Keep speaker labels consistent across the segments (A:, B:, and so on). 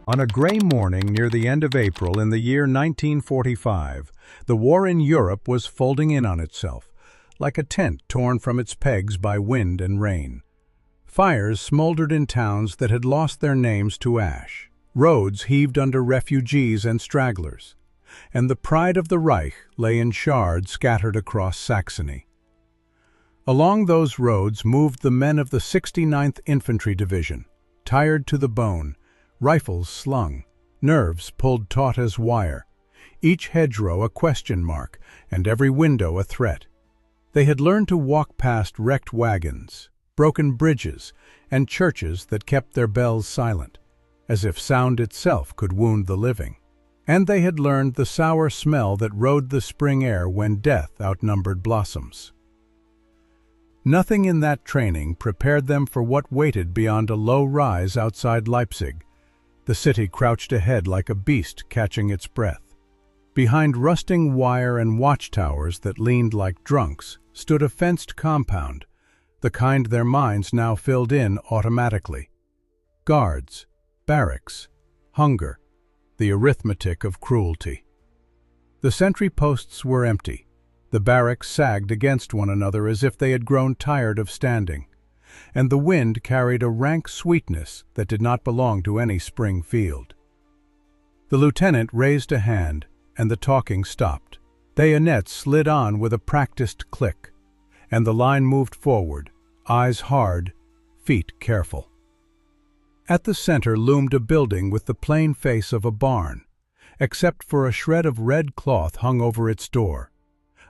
A: On a gray morning near the end of April in the year 1945, the war in Europe was folding in on itself, like a tent torn from its pegs by wind and rain. Fires smoldered in towns that had lost their names to ash. Roads heaved under refugees and stragglers, and the pride of the Reich lay in shards scattered across Saxony. Along those roads moved the men of the 69th Infantry Division, tired to the bone, rifles slung, nerves pulled taut as wire, each hedgerow a question mark and every window a threat. They had learned to walk past wrecked wagons, broken bridges, and churches that kept their bells silent, as if sound itself could wound the living. And they had learned the sour smell that rode the spring air when death outnumbered blossoms. Nothing in that training prepared them for what waited beyond a low rise outside Leipzig. The city crouched ahead like a beast catching its breath. Behind rusting wire and watchtowers that leaned like drunks stood a fenced compound, the kind their minds now filled in automatically. Guards, barracks, hunger, the arithmetic of cruelty. The sentry posts were empty. The barracks sagged against one another as if they had grown tired of standing, and the wind carried a rank sweetness that did not belong to any spring field. The lieutenant raised a hand, and the talking stopped. Bayonets slid on with a practiced click, and the line moved forward, eyes hard, feet careful. At the center loomed a building with the plain face of a barn, except for a shred of red cloth hung over its door,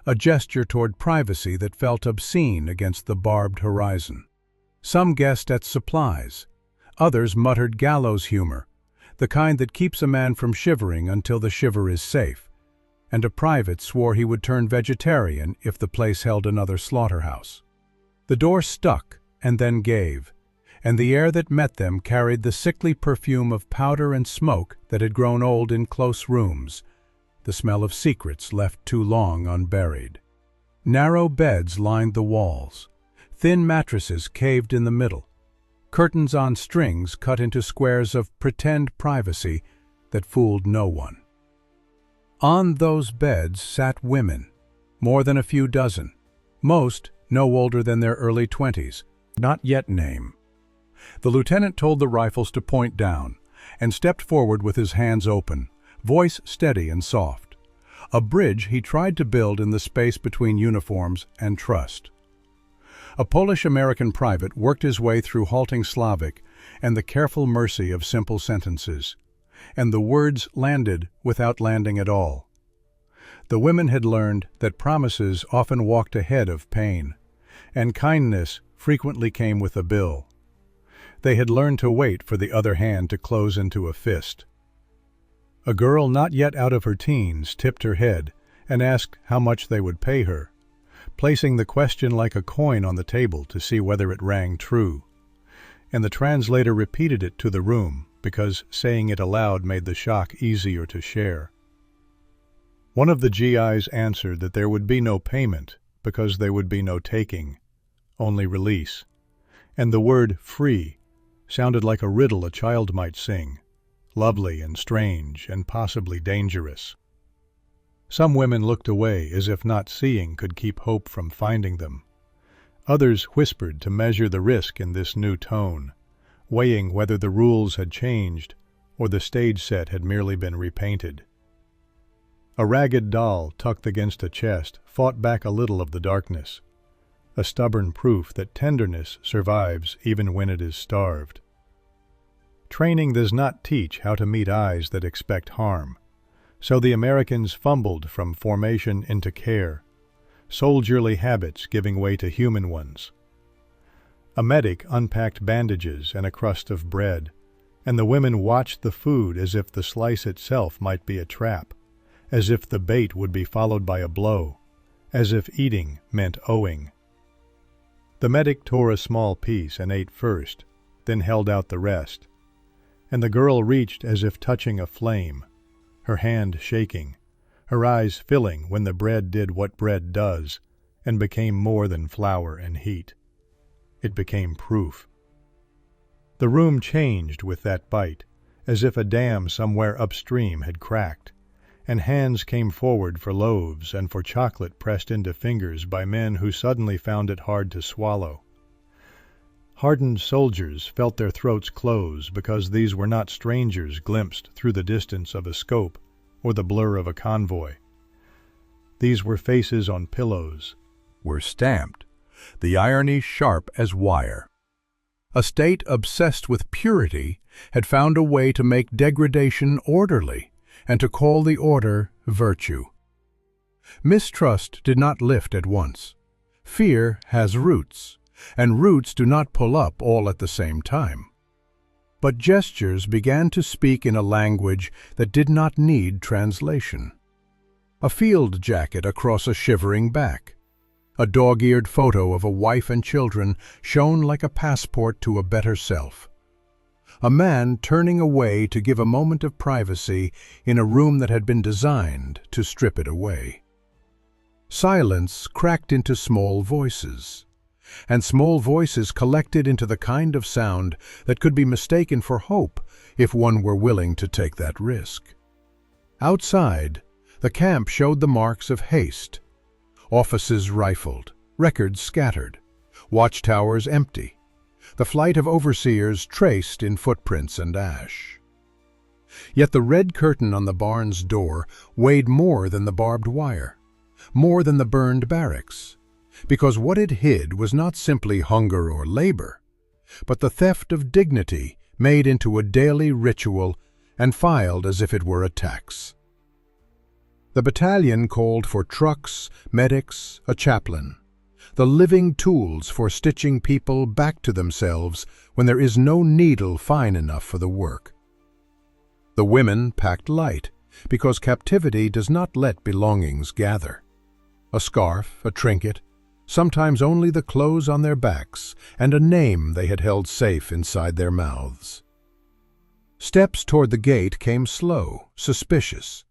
A: a gesture toward privacy that felt obscene against the barbed horizon. Some guessed at supplies. Others muttered gallows humor, the kind that keeps a man from shivering until the shiver is safe, and a private swore he would turn vegetarian if the place held another slaughterhouse. The door stuck and then gave, and the air that met them carried the sickly perfume of powder and smoke that had grown old in close rooms, the smell of secrets left too long unburied. Narrow beds lined the walls. Thin mattresses caved in the middle. Curtains on strings cut into squares of pretend privacy that fooled no one. On those beds sat women, more than a few dozen, most no older than their early 20s, not yet name. The lieutenant told the rifles to point down, and stepped forward with his hands open, voice steady and soft. A bridge he tried to build in the space between uniforms and trust. A Polish-American private worked his way through halting Slavic and the careful mercy of simple sentences, and the words landed without landing at all. The women had learned that promises often walked ahead of pain, and kindness frequently came with a bill. They had learned to wait for the other hand to close into a fist. A girl not yet out of her teens tipped her head and asked how much they would pay her, placing the question like a coin on the table to see whether it rang true. And the translator repeated it to the room because saying it aloud made the shock easier to share. One of the GIs answered that there would be no payment because there would be no taking, only release. And the word free sounded like a riddle a child might sing, lovely and strange and possibly dangerous. Some women looked away as if not seeing could keep hope from finding them. Others whispered to measure the risk in this new tone, weighing whether the rules had changed or the stage set had merely been repainted. A ragged doll tucked against a chest fought back a little of the darkness, a stubborn proof that tenderness survives even when it is starved. Training does not teach how to meet eyes that expect harm, so the Americans fumbled from formation into care, soldierly habits giving way to human ones. A medic unpacked bandages and a crust of bread, and the women watched the food as if the slice itself might be a trap, as if the bait would be followed by a blow, as if eating meant owing. The medic tore a small piece and ate first, then held out the rest, and the girl reached as if touching a flame, her hand shaking, her eyes filling when the bread did what bread does and became more than flour and heat. It became proof. The room changed with that bite,
B: as if a dam somewhere upstream had cracked, and hands came forward for loaves and for chocolate pressed into fingers by men who suddenly found it hard to swallow. Hardened soldiers felt their throats close because these were not strangers glimpsed through the distance of a scope or the blur of a convoy. These were faces on pillows,
A: were stamped, the irony sharp as wire. A state obsessed with purity had found a way to make degradation orderly and to call the order virtue. Mistrust did not lift at once. Fear has roots, and roots do not pull up all at the same time. But gestures began to speak in a language that did not need translation. A field jacket across a shivering back. A dog-eared photo of a wife and children shone like a passport to a better self. A man turning away to give a moment of privacy in a room that had been designed to strip it away. Silence cracked into small voices, and small voices collected into the kind of sound that could be mistaken for hope if one were willing to take that risk. Outside, the camp showed the marks of haste. Offices rifled, records scattered, watchtowers empty, the flight of overseers traced in footprints and ash. Yet the red curtain on the barn's door weighed more than the barbed wire, more than the burned barracks, because what it hid was not simply hunger or labor, but the theft of dignity made into a daily ritual and filed as if it were a tax. The battalion called for trucks, medics, a chaplain, the living tools for stitching people back to themselves when there is no needle fine enough for the work. The women packed light, because captivity does not let belongings gather. A scarf, a trinket, sometimes only the clothes on their backs, and a name they had held safe inside their mouths. Steps toward the gate came slow, suspicious,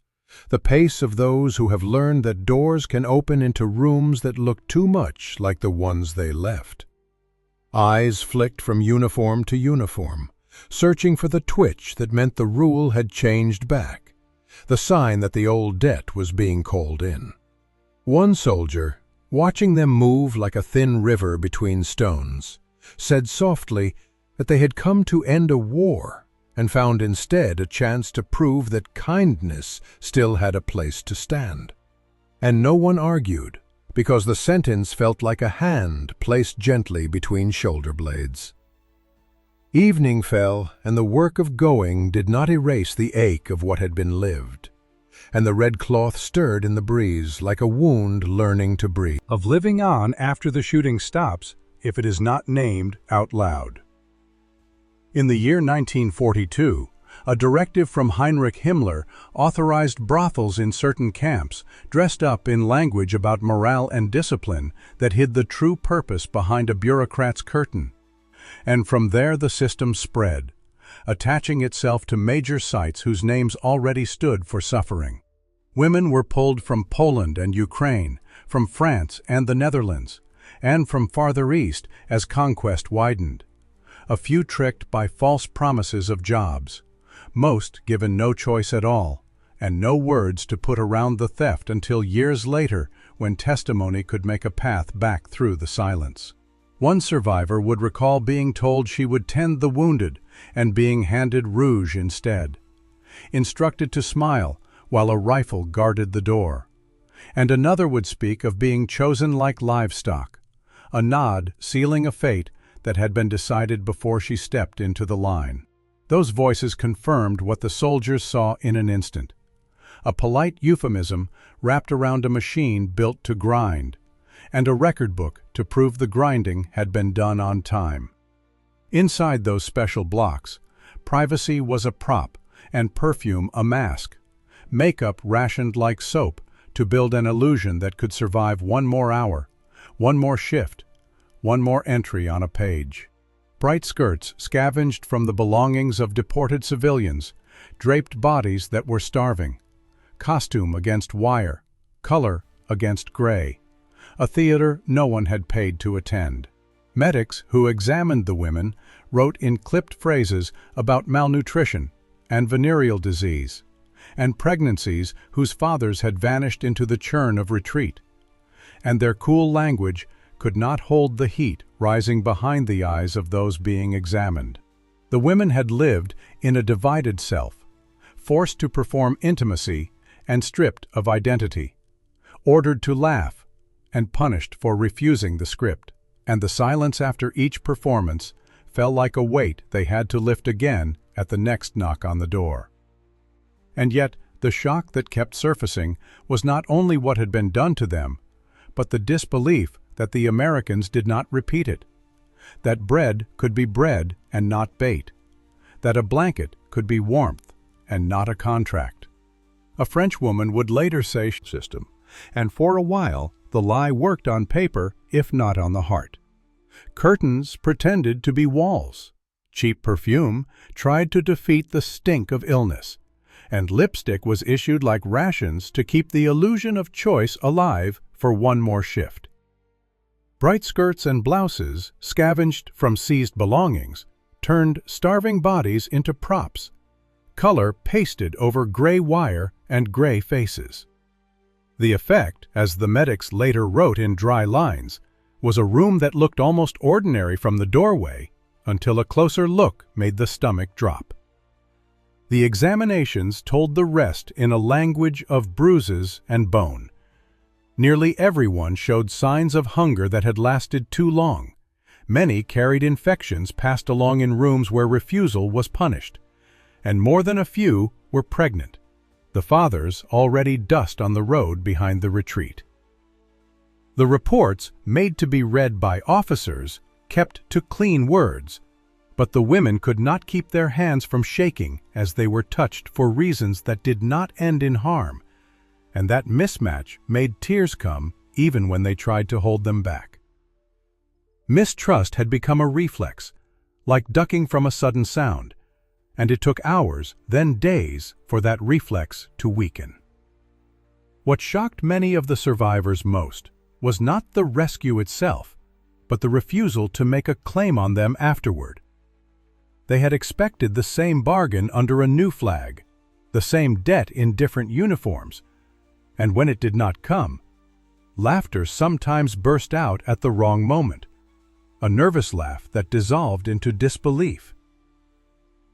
A: the pace of those who have learned that doors can open into rooms that look too much like the ones they left. Eyes flicked from uniform to uniform, searching for the twitch that meant the rule had changed back, the sign that the old debt was being called in. One soldier, watching them move like a thin river between stones, said softly that they had come to end a war and found instead a chance to prove that kindness still had a place to stand. And no one argued, because the sentence felt like a hand placed gently between shoulder blades. Evening fell, and the work of going did not erase the ache of what had been lived, and the red cloth stirred in the breeze like a wound learning to breathe. Of living on after the shooting stops, if it is not named out loud. In the year 1942, a directive from Heinrich Himmler authorized brothels in certain camps, dressed up in language about morale and discipline that hid the true purpose behind a bureaucrat's curtain. And from there the system spread, attaching itself to major sites whose names already stood for suffering. Women were pulled from Poland and Ukraine, from France and the Netherlands, and from farther east as conquest widened. A few tricked by false promises of jobs, most given no choice at all, and no words to put around the theft until years later when testimony could make a path back through the silence. One survivor would recall being told she would tend the wounded and being handed rouge instead, instructed to smile while a rifle guarded the door. And another would speak of being chosen like livestock, a nod sealing a fate that had been decided before she stepped into the line. Those voices confirmed what the soldiers saw in an instant. A polite euphemism wrapped around a machine built to grind, and a record book to prove the grinding had been done on time. Inside those special blocks, privacy was a prop and perfume a mask, makeup rationed like soap to build an illusion that could survive one more hour, one more shift, one more entry on a page. Bright skirts scavenged from the belongings of deported civilians, draped bodies that were starving, costume against wire, color against gray, a theater no one had paid to attend. Medics who examined the women wrote in clipped phrases about malnutrition, and venereal disease, and pregnancies whose fathers had vanished into the churn of retreat, and their cool language could not hold the heat rising behind the eyes of those being examined. The women had lived in a divided self, forced to perform intimacy and stripped of identity, ordered to laugh and punished for refusing the script, and the silence after each performance fell like a weight they had to lift again at the next knock on the door. And yet, the shock that kept surfacing was not only what had been done to them, but the disbelief that the Americans did not repeat it, that bread could be bread and not bait, that a blanket could be warmth and not a contract. A French woman would later say system, and for a while the lie worked on paper if not on the heart. Curtains pretended to be walls, cheap perfume tried to defeat the stink of illness, and lipstick was issued like rations to keep the illusion of choice alive for one more shift. Bright skirts and blouses, scavenged from seized belongings, turned starving bodies into props, color pasted over gray wire and gray faces. The effect, as the medics later wrote in dry lines, was a room that looked almost ordinary from the doorway until a closer look made the stomach drop. The examinations told the rest in a language of bruises and bone. Nearly everyone showed signs of hunger that had lasted too long. Many carried infections passed along in rooms where refusal was punished, and more than a few were pregnant, the fathers already dust on the road behind the retreat. The reports, made to be read by officers, kept to clean words, but the women could not keep their hands from shaking as they were touched for reasons that did not end in harm, and that mismatch made tears come even when they tried to hold them back. Mistrust had become a reflex, like ducking from a sudden sound, and it took hours, then days, for that reflex to weaken. What shocked many of the survivors most was not the rescue itself, but the refusal to make a claim on them afterward. They had expected the same bargain under a new flag, the same debt in different uniforms, and when it did not come, laughter sometimes burst out at the wrong moment, a nervous laugh that dissolved into disbelief.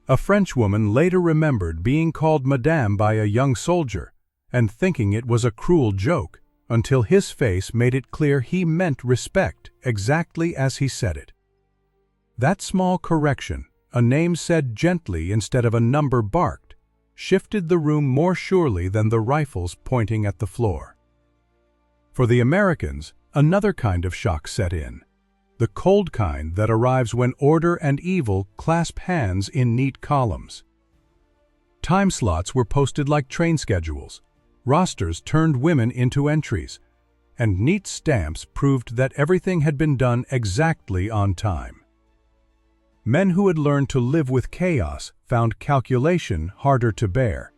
A: A Frenchwoman later remembered being called Madame by a young soldier and thinking it was a cruel joke, until his face made it clear he meant respect exactly as he said it. That small correction, a name said gently instead of a number barked, shifted the room more surely than the rifles pointing at the floor. For the Americans, another kind of shock set in, the cold kind that arrives when order and evil clasp hands in neat columns. Time slots were posted like train schedules, rosters turned women into entries, and neat stamps proved that everything had been done exactly on time. Men who had learned to live with chaos found calculation harder to bear,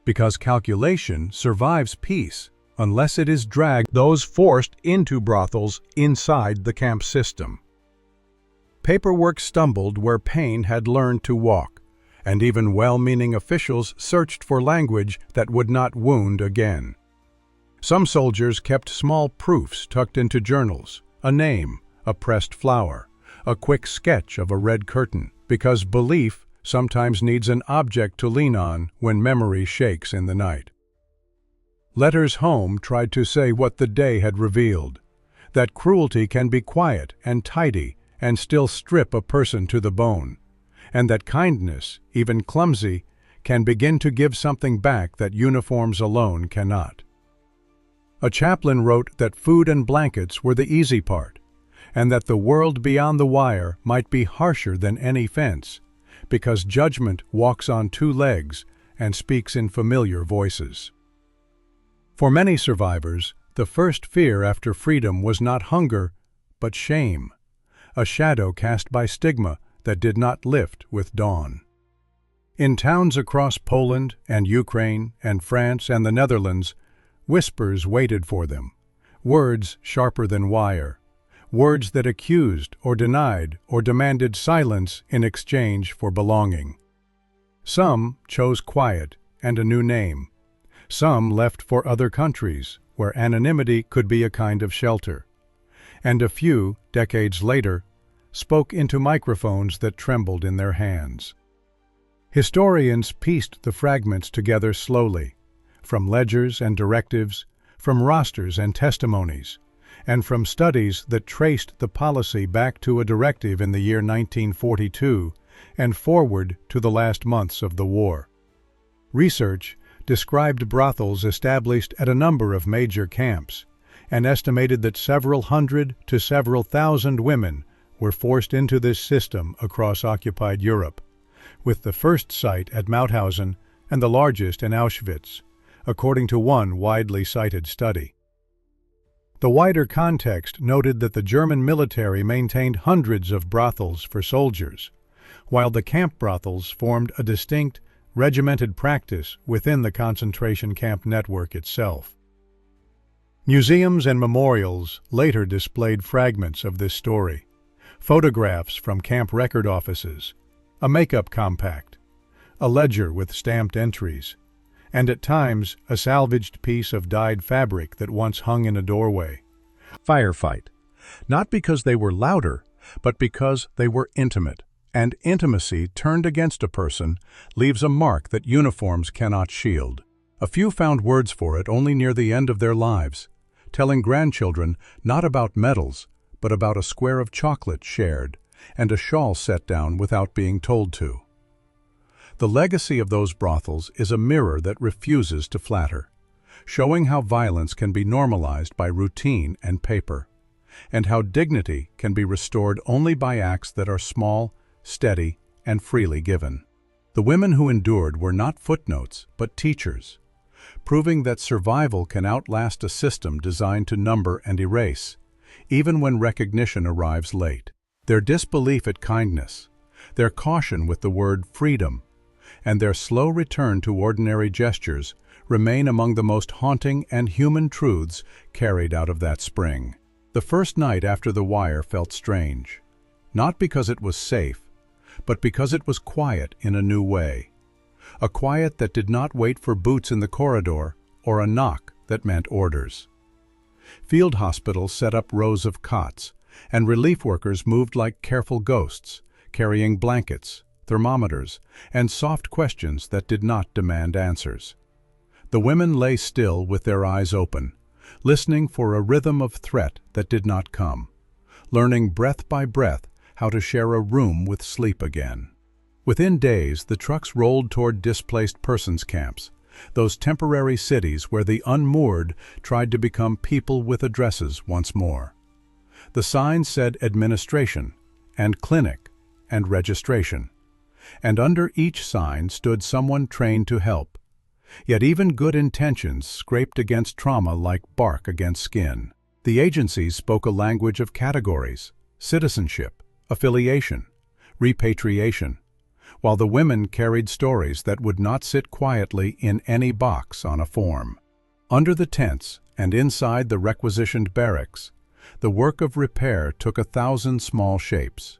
A: because calculation survives peace unless it is dragged those forced into brothels inside the camp system. Paperwork stumbled where pain had learned to walk, and even well-meaning officials searched for language that would not wound again. Some soldiers kept small proofs tucked into journals, a name, a pressed flower, a quick sketch of a red curtain, because belief sometimes needs an object to lean on when memory shakes in the night. Letters home tried to say what the day had revealed, that cruelty can be quiet and tidy and still strip a person to the bone, and that kindness, even clumsy, can begin to give something back that uniforms alone cannot. A chaplain wrote that food and blankets were the easy part, and that the world beyond the wire might be harsher than any fence, because judgment walks on two legs and speaks in familiar voices. For many survivors, the first fear after freedom was not hunger, but shame, a shadow cast by stigma that did not lift with dawn. In towns across Poland and Ukraine and France and the Netherlands, whispers waited for them, words sharper than wire, words that accused or denied or demanded silence in exchange for belonging. Some chose quiet and a new name. Some left for other countries, where anonymity could be a kind of shelter. And a few, decades later, spoke into microphones that trembled in their hands. Historians pieced the fragments together slowly, from ledgers and directives, from rosters and testimonies, and from studies that traced the policy back to a directive in the year 1942 and forward to the last months of the war. Research described brothels established at a number of major camps and estimated that several hundred to several thousand women were forced into this system across occupied Europe, with the first site at Mauthausen and the largest in Auschwitz, according to one widely cited study. The wider context noted that the German military maintained hundreds of brothels for soldiers, while the camp brothels formed a distinct, regimented practice within the concentration camp network itself. Museums and memorials later displayed fragments of this story, photographs from camp record offices, a makeup compact, a ledger with stamped entries, and at times a salvaged piece of dyed fabric that once hung in a doorway. Firefight, not because they were louder, but because they were intimate, and intimacy turned against a person leaves a mark that uniforms cannot shield. A few found words for it only near the end of their lives, telling grandchildren not about medals, but about a square of chocolate shared and a shawl set down without being told to. The legacy of those brothels is a mirror that refuses to flatter, showing how violence can be normalized by routine and paper, and how dignity can be restored only by acts that are small, steady, and freely given. The women who endured were not footnotes, but teachers, proving that survival can outlast a system designed to number and erase, even when recognition arrives late. Their disbelief at kindness, their caution with the word freedom, and their slow return to ordinary gestures remain among the most haunting and human truths carried out of that spring. The first night after the wire felt strange, not because it was safe, but because it was quiet in a new way. A quiet that did not wait for boots in the corridor or a knock that meant orders. Field hospitals set up rows of cots, and relief workers moved like careful ghosts, carrying blankets, thermometers, and soft questions that did not demand answers. The women lay still with their eyes open, listening for a rhythm of threat that did not come, learning breath by breath how to share a room with sleep again. Within days, the trucks rolled toward displaced persons camps, those temporary cities where the unmoored tried to become people with addresses once more. The signs said administration, and clinic, and registration, and under each sign stood someone trained to help. Yet even good intentions scraped against trauma like bark against skin. The agencies spoke a language of categories, citizenship, affiliation, repatriation, while the women carried stories that would not sit quietly in any box on a form. Under the tents and inside the requisitioned barracks, the work of repair took 1,000 small shapes.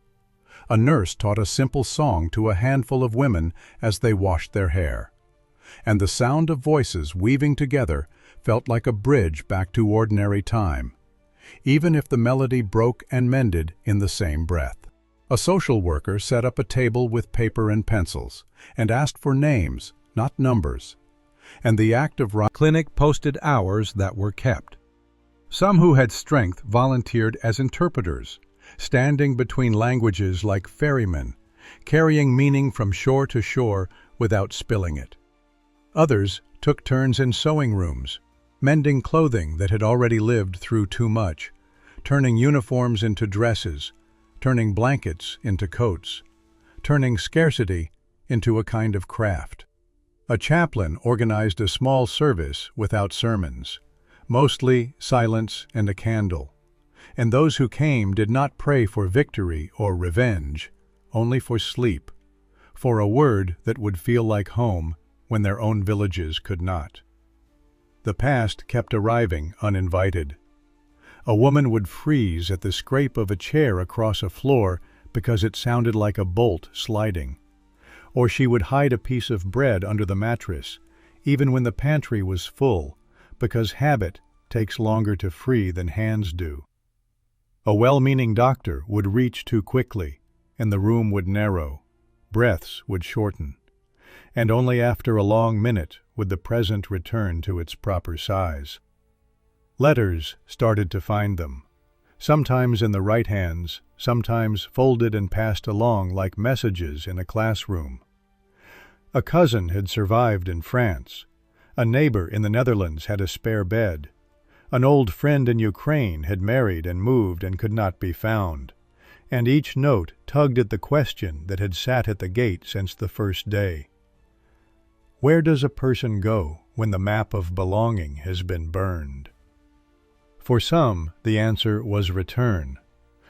A: A nurse taught a simple song to a handful of women as they washed their hair, and the sound of voices weaving together felt like a bridge back to ordinary time, even if the melody broke and mended in the same breath. A social worker set up a table with paper and pencils and asked for names, not numbers, and the act of clinic posted hours that were kept. Some who had strength volunteered as interpreters, standing between languages like ferrymen, carrying meaning from shore to shore without spilling it. Others took turns in sewing rooms, mending clothing that had already lived through too much, turning uniforms into dresses, turning blankets into coats, turning scarcity into a kind of craft. A chaplain organized a small service without sermons, mostly silence and a candle, and those who came did not pray for victory or revenge, only for sleep, for a word that would feel like home when their own villages could not. The past kept arriving uninvited. A woman would freeze at the scrape of a chair across a floor because it sounded like a bolt sliding, Or she would hide a piece of bread under the mattress, even when the pantry was full, because habit takes longer to free than hands do. A well-meaning doctor would reach too quickly, and the room would narrow, breaths would shorten, and only after a long minute would the present return to its proper size. Letters started to find them, sometimes in the right hands, sometimes folded and passed along like messages in a classroom. A cousin had survived in France. A neighbor in the Netherlands had a spare bed. An old friend in Ukraine had married and moved and could not be found. And each note tugged at the question that had sat at the gate since the first day. Where does a person go when the map of belonging has been burned? For some, the answer was return.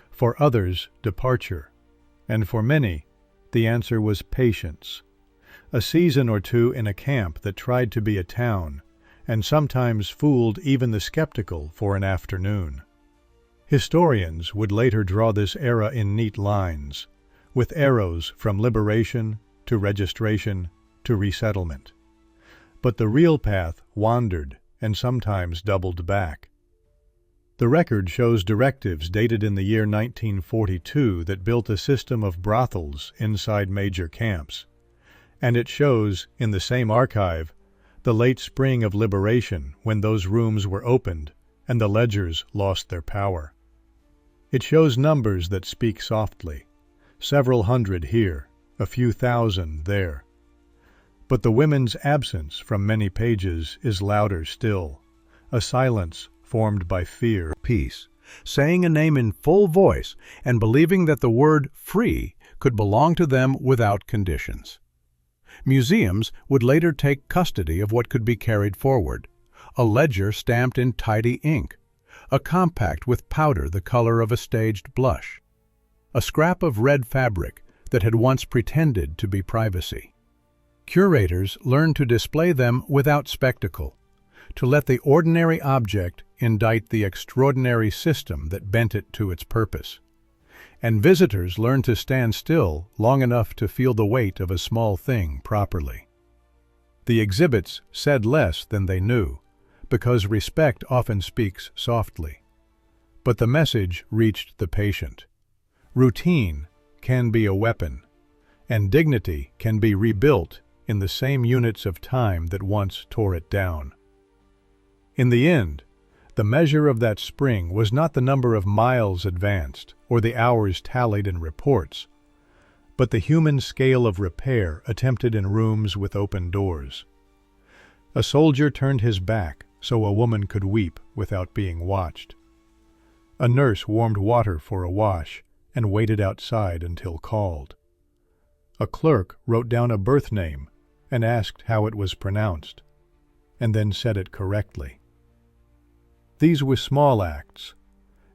A: For others, departure. And for many, the answer was patience. A season or two in a camp that tried to be a town, and sometimes fooled even the skeptical for an afternoon. Historians would later draw this era in neat lines, with arrows from liberation to registration to resettlement. But the real path wandered and sometimes doubled back. The record shows directives dated in the year 1942 that built a system of brothels inside major camps. And it shows, in the same archive, the late spring of liberation when those rooms were opened and the ledgers lost their power. It shows numbers that speak softly, several hundred here, a few thousand there. But the women's absence from many pages is louder still, a silence formed by fear.
C: Peace, saying a name in full voice and believing that the word free could belong to them without conditions. Museums would later take custody of what could be carried forward, a ledger stamped in tidy ink, a compact with powder the color of a staged blush, a scrap of red fabric that had once pretended to be privacy. Curators learned to display them without spectacle, to let the ordinary object indict the extraordinary system that bent it to its purpose. And visitors learned to stand still long enough to feel the weight of a small thing properly. The exhibits said less than they knew, because respect often speaks softly. But the message reached the patient. Routine can be a weapon, and dignity can be rebuilt in the same units of time that once tore it down. In the end, the measure of that spring was not the number of miles advanced or the hours tallied in reports, but the human scale of repair attempted in rooms with open doors. A soldier turned his back so a woman could weep without being watched. A nurse warmed water for a wash and waited outside until called. A clerk wrote down a birth name and asked how it was pronounced, and then said it correctly. These were small acts,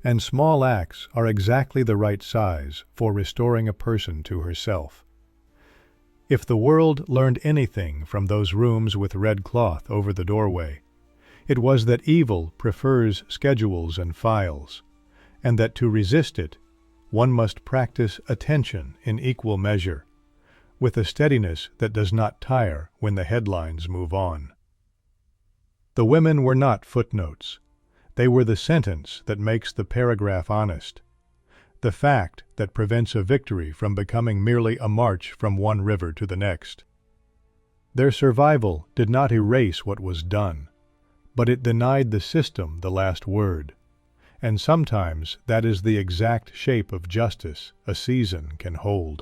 C: and small acts are exactly the right size for restoring a person to herself. If the world learned anything from those rooms with red cloth over the doorway, it was that evil prefers schedules and files, and that to resist it, one must practice attention in equal measure, with a steadiness that does not tire when the headlines move on. The women were not footnotes. They were the sentence that makes the paragraph honest, the fact that prevents a victory from becoming merely a march from one river to the next. Their survival did not erase what was done, but it denied the system the last word, and sometimes that is the exact shape of justice a season can hold.